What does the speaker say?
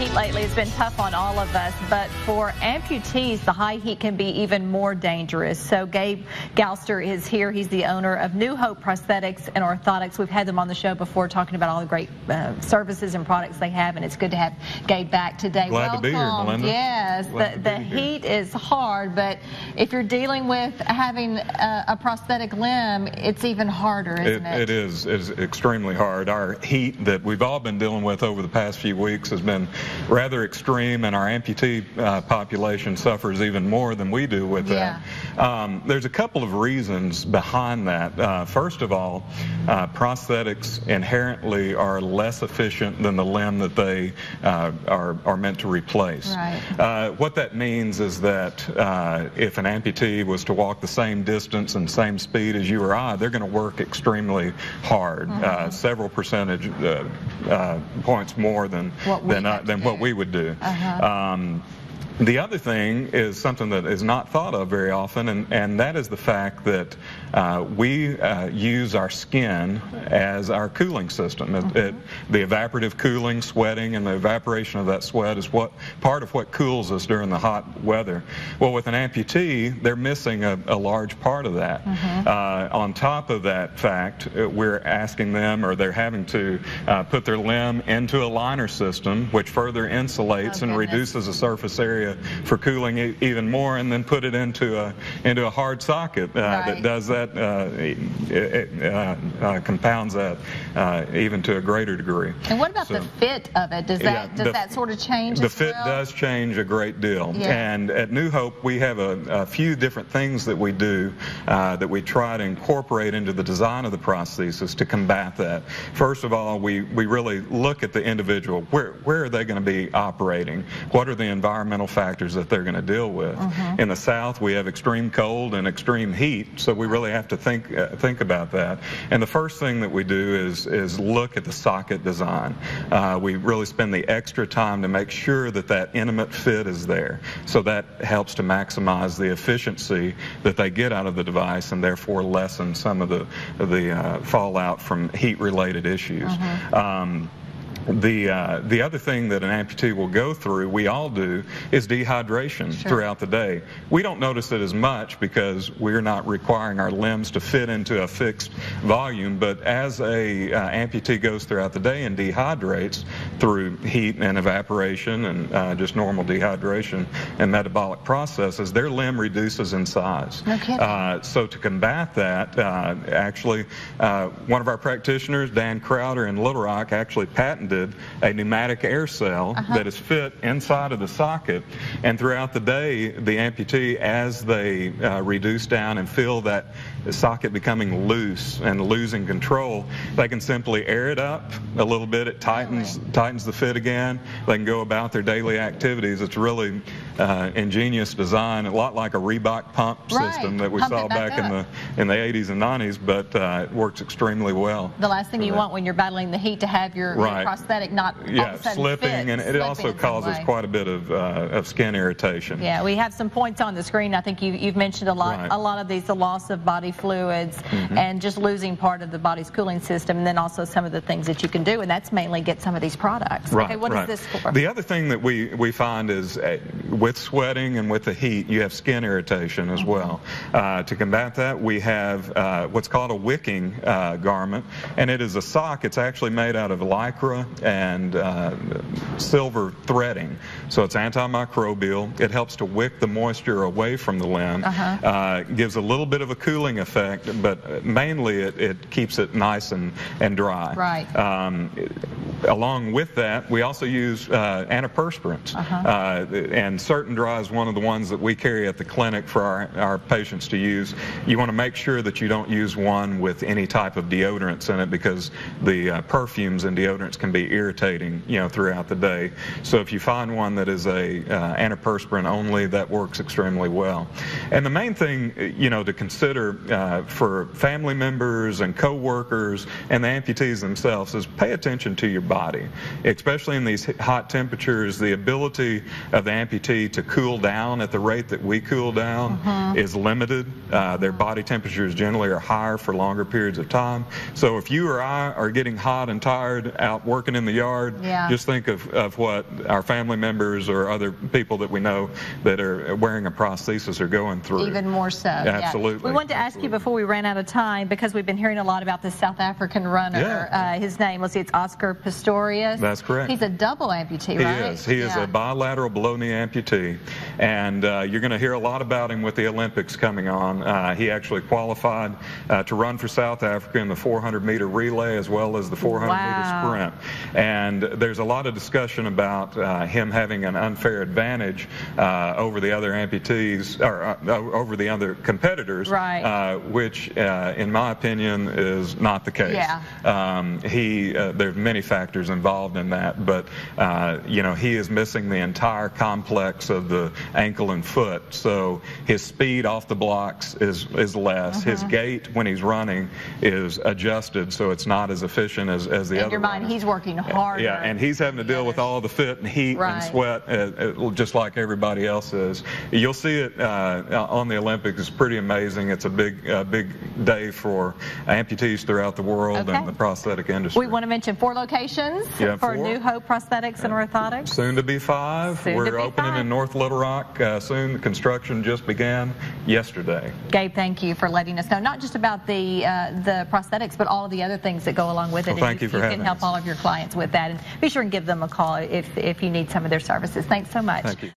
heat lately has been tough on all of us, but for amputees, the high heat can be even more dangerous. So Gabe Galster is here. He's the owner of New Hope Prosthetics and Orthotics. We've had them on the show before talking about all the great services and products they have, and it's good to have Gabe back today. Glad to be here, Melinda. Yes, the heat is hard, but if you're dealing with having a prosthetic limb, it's even harder, isn't it? It is. It's extremely hard. Our heat that we've all been dealing with over the past few weeks has been rather extreme, and our amputee population suffers even more than we do with that. There's a couple of reasons behind that. First of all, prosthetics inherently are less efficient than the limb that they are meant to replace. Right. What that means is that if an amputee was to walk the same distance and same speed as you or I, they're going to work extremely hard, several percentage points more than what we would do. The other thing is something that is not thought of very often, and that is the fact that we use our skin as our cooling system. The evaporative cooling, sweating, and the evaporation of that sweat is part of what cools us during the hot weather. Well, with an amputee, they're missing a large part of that. On top of that fact, we're asking them, or they're having to put their limb into a liner system, which further insulates and reduces the surface area for cooling even more, and then put it into a hard socket that does that, compounds that even to a greater degree. And what about the fit of it? Does that sort of change? The fit does change a great deal. And at New Hope, we have a few different things that we do that we try to incorporate into the design of the prosthesis to combat that. First of all, we really look at the individual. Where are they going to be operating? What are the environmental factors that they're going to deal with? In the South, we have extreme cold and extreme heat, so we really have to think about that. And the first thing that we do is look at the socket design. We really spend the extra time to make sure that that intimate fit is there. So that helps to maximize the efficiency that they get out of the device, and therefore lessen some of the fallout from heat-related issues. The other thing that an amputee will go through, we all do, is dehydration throughout the day. We don't notice it as much because we're not requiring our limbs to fit into a fixed volume, but as a amputee goes throughout the day and dehydrates through heat and evaporation and just normal dehydration and metabolic processes, their limb reduces in size. No kidding. So to combat that, actually, one of our practitioners, Dan Crowder in Little Rock, actually patented a pneumatic air cell that is fit inside of the socket, and throughout the day, the amputee, as they reduce down and feel that the socket becoming loose and losing control, they can simply air it up a little bit. It tightens the fit again. They can go about their daily activities. It's really ingenious design, a lot like a Reebok pump system that we saw back in the 80s and 90s, but it works extremely well. The last thing you want when you're battling the heat to have your prosthetic not all of a sudden slipping, and it also causes quite a bit of skin irritation. Yeah, we have some points on the screen. I think you've mentioned a lot of these: the loss of body fluids and just losing part of the body's cooling system, and then also some of the things that you can do, and that's mainly get some of these products. Okay, what is this for? The other thing that we find is with sweating and with the heat, you have skin irritation as well. To combat that, we have what's called a wicking garment, and it is a sock. It's actually made out of lycra and silver threading, so it's antimicrobial. It helps to wick the moisture away from the limb. Gives a little bit of a cooling effect, but mainly it keeps it nice and dry. Along with that, we also use antiperspirants, and Certain Dry is one of the ones that we carry at the clinic for our patients to use. You want to make sure that you don't use one with any type of deodorants in it, because the perfumes and deodorants can be irritating, throughout the day. So if you find one that is a antiperspirant only, that works extremely well. And the main thing, to consider for family members and co-workers and the amputees themselves is pay attention to your body, especially in these hot temperatures. The ability of the amputee to cool down at the rate that we cool down is limited. Their body temperatures generally are higher for longer periods of time. So if you or I are getting hot and tired out working in the yard, just think of what our family members or other people that we know that are wearing a prosthesis are going through. Even more so. Absolutely. We wanted to ask you before we ran out of time, because we've been hearing a lot about this South African runner. His name, let's see, it's Oscar Pistorius. That's correct. He's a double amputee, right? He is a bilateral below-knee amputee, and you're going to hear a lot about him with the Olympics coming on. He actually qualified to run for South Africa in the 400-meter relay as well as the 400-meter sprint. And there's a lot of discussion about him having an unfair advantage over the other amputees, or over the other competitors, which, in my opinion, is not the case. There's many factors involved in that, but he is missing the entire complex of the ankle and foot. So his speed off the blocks is less. His gait when he's running is adjusted, so it's not as efficient as the other. In your mind, he's working harder. Yeah, and he's having to deal with all the fit and heat and sweat, just like everybody else is. You'll see it on the Olympics. It's pretty amazing. It's a big day for amputees throughout the world and the prosthetic industry. We want to mention 4 locations for New Hope Prosthetics and Orthotics. Soon to be 5. We're opening in North Little Rock soon. The construction just began yesterday. Gabe, thank you for letting us know not just about the prosthetics, but all of the other things that go along with it. Well, thank you for having us. You can help all of your clients with that, and be sure and give them a call if you need some of their services. Thanks so much. Thank you.